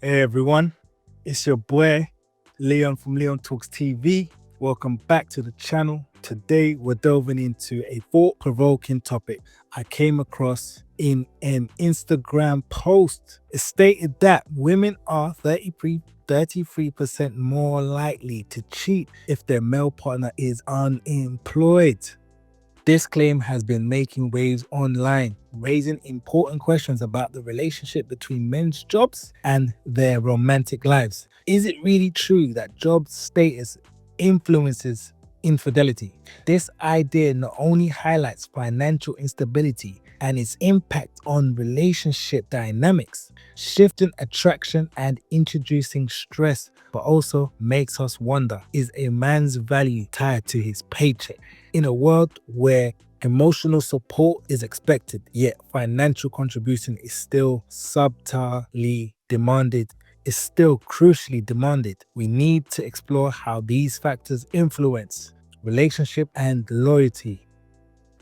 Hey everyone, it's your boy Leon from Leon Talks TV. Welcome back to the channel. Today we're delving into a thought-provoking topic I came across in an Instagram post. It stated that women are 33% more likely to cheat if their male partner is unemployed. This claim has been making waves online, raising important questions about the relationship between men's jobs and their romantic lives. Is it really true that job status influences infidelity? This idea not only highlights financial instability and its impact on relationship dynamics, shifting attraction and introducing stress, but also makes us wonder, is a man's value tied to his paycheck? In a world where emotional support is expected, yet financial contribution is still subtly demanded, is still crucially demanded, we need to explore how these factors influence relationship and loyalty.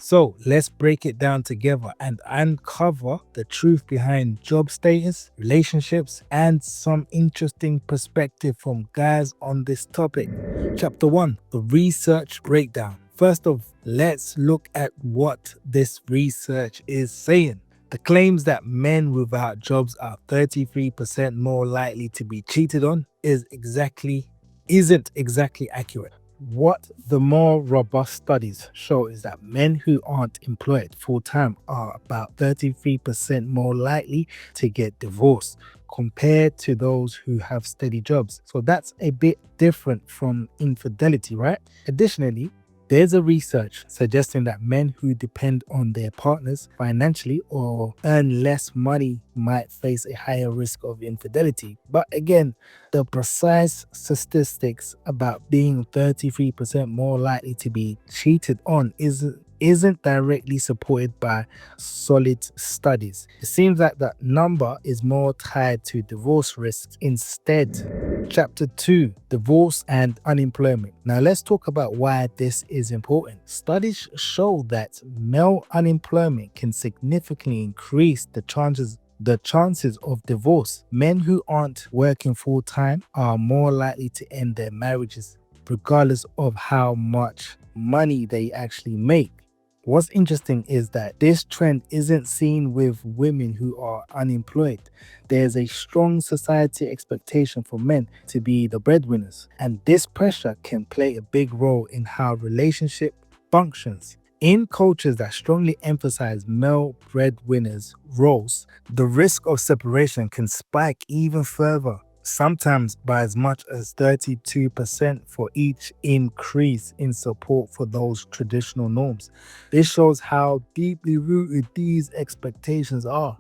So let's break it down together and uncover the truth behind job status, relationships, and some interesting perspective from guys on this topic. Chapter 1, the research breakdown. First off, let's look at what this research is saying. The claims that men without jobs are 33% more likely to be cheated on isn't exactly accurate. What the more robust studies show is that men who aren't employed full-time are about 33% more likely to get divorced compared to those who have steady jobs. So that's a bit different from infidelity, right? Additionally, there's a research suggesting that men who depend on their partners financially or earn less money might face a higher risk of infidelity. But again, the precise statistics about being 33% more likely to be cheated on isn't directly supported by solid studies. It seems like that number is more tied to divorce risks instead. Chapter 2, divorce and unemployment. Now let's talk about why this is important. Studies show that male unemployment can significantly increase the chances of divorce. Men who aren't working full time are more likely to end their marriages, regardless of how much money they actually make. What's interesting is that this trend isn't seen with women who are unemployed. There's a strong society expectation for men to be the breadwinners, and this pressure can play a big role in how relationship functions. In cultures that strongly emphasize male breadwinners' roles, the risk of separation can spike even further, sometimes by as much as 32% for each increase in support for those traditional norms. This shows how deeply rooted these expectations are.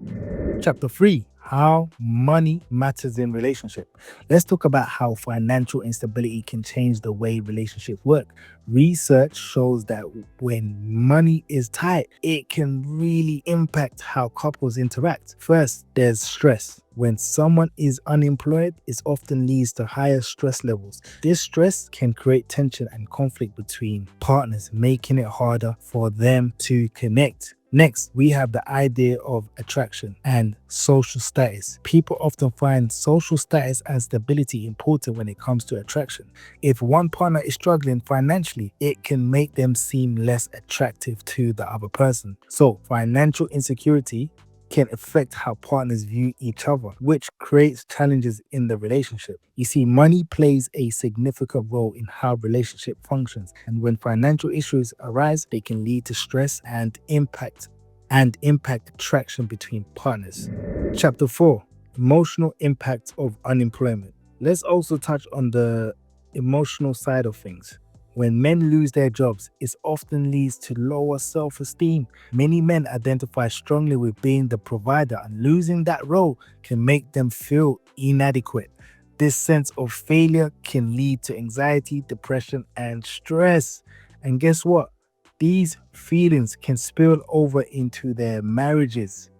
Chapter 3, how money matters in relationship. Let's talk about how financial instability can change the way relationships work. Research shows that when money is tight, it can really impact how couples interact. First, there's stress. When someone is unemployed, it often leads to higher stress levels. This stress can create tension and conflict between partners, making it harder for them to connect. Next, we have the idea of attraction and social status. People often find social status and stability important when it comes to attraction. If one partner is struggling financially, it can make them seem less attractive to the other person. So, financial insecurity can affect how partners view each other, which creates challenges in the relationship. You see, money plays a significant role in how relationship functions, and when financial issues arise, they can lead to stress and impact attraction between partners. Chapter 4, emotional impact of unemployment. Let's also touch on the emotional side of things. When men lose their jobs, it often leads to lower self-esteem. Many men identify strongly with being the provider, and losing that role can make them feel inadequate. This sense of failure can lead to anxiety, depression, and stress. And guess what? These feelings can spill over into their marriages,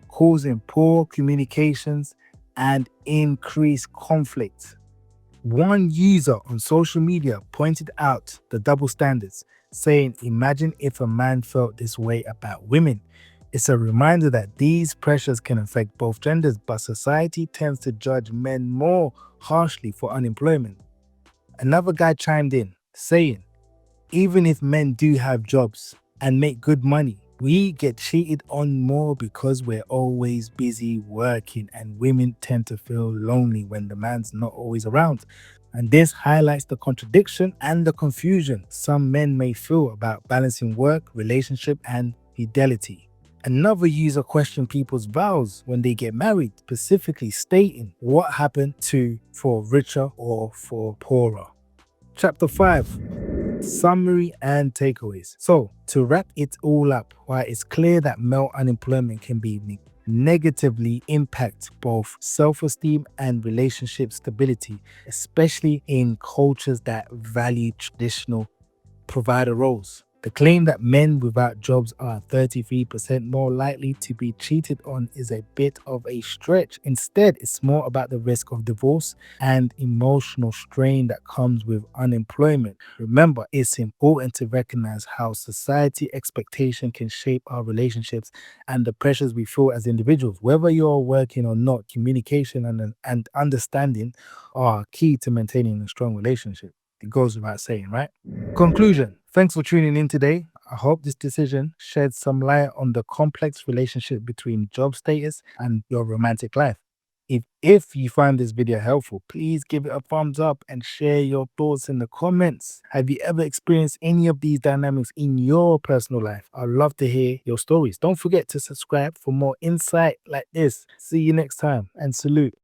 causing poor communications and increased conflict. One user on social media pointed out the double standards, saying, "Imagine if a man felt this way about women. It's a reminder that these pressures can affect both genders, but society tends to judge men more harshly for unemployment. Another guy chimed in, saying, even if men do have jobs and make good money, we get cheated on more because we're always busy working, and women tend to feel lonely when the man's not always around. And this highlights the contradiction and the confusion some men may feel about balancing work, relationship, and fidelity. Another user questioned people's vows when they get married, specifically stating what happened to for richer or for poorer. Chapter 5: Summary and takeaways. So, to wrap it all up, while it's clear that male unemployment can be negatively impact both self-esteem and relationship stability, especially in cultures that value traditional provider roles. The claim that men without jobs are 33% more likely to be cheated on is a bit of a stretch. Instead, it's more about the risk of divorce and emotional strain that comes with unemployment. Remember, it's important to recognize how society expectation can shape our relationships and the pressures we feel as individuals. Whether you're working or not, communication and understanding are key to maintaining a strong relationship. It goes without saying, right? Conclusion. Thanks for tuning in today. I hope this decision sheds some light on the complex relationship between job status and your romantic life. If you find this video helpful, please give it a thumbs up and share your thoughts in the comments. Have you ever experienced any of these dynamics in your personal life? I'd love to hear your stories. Don't forget to subscribe for more insight like this. See you next time and salute.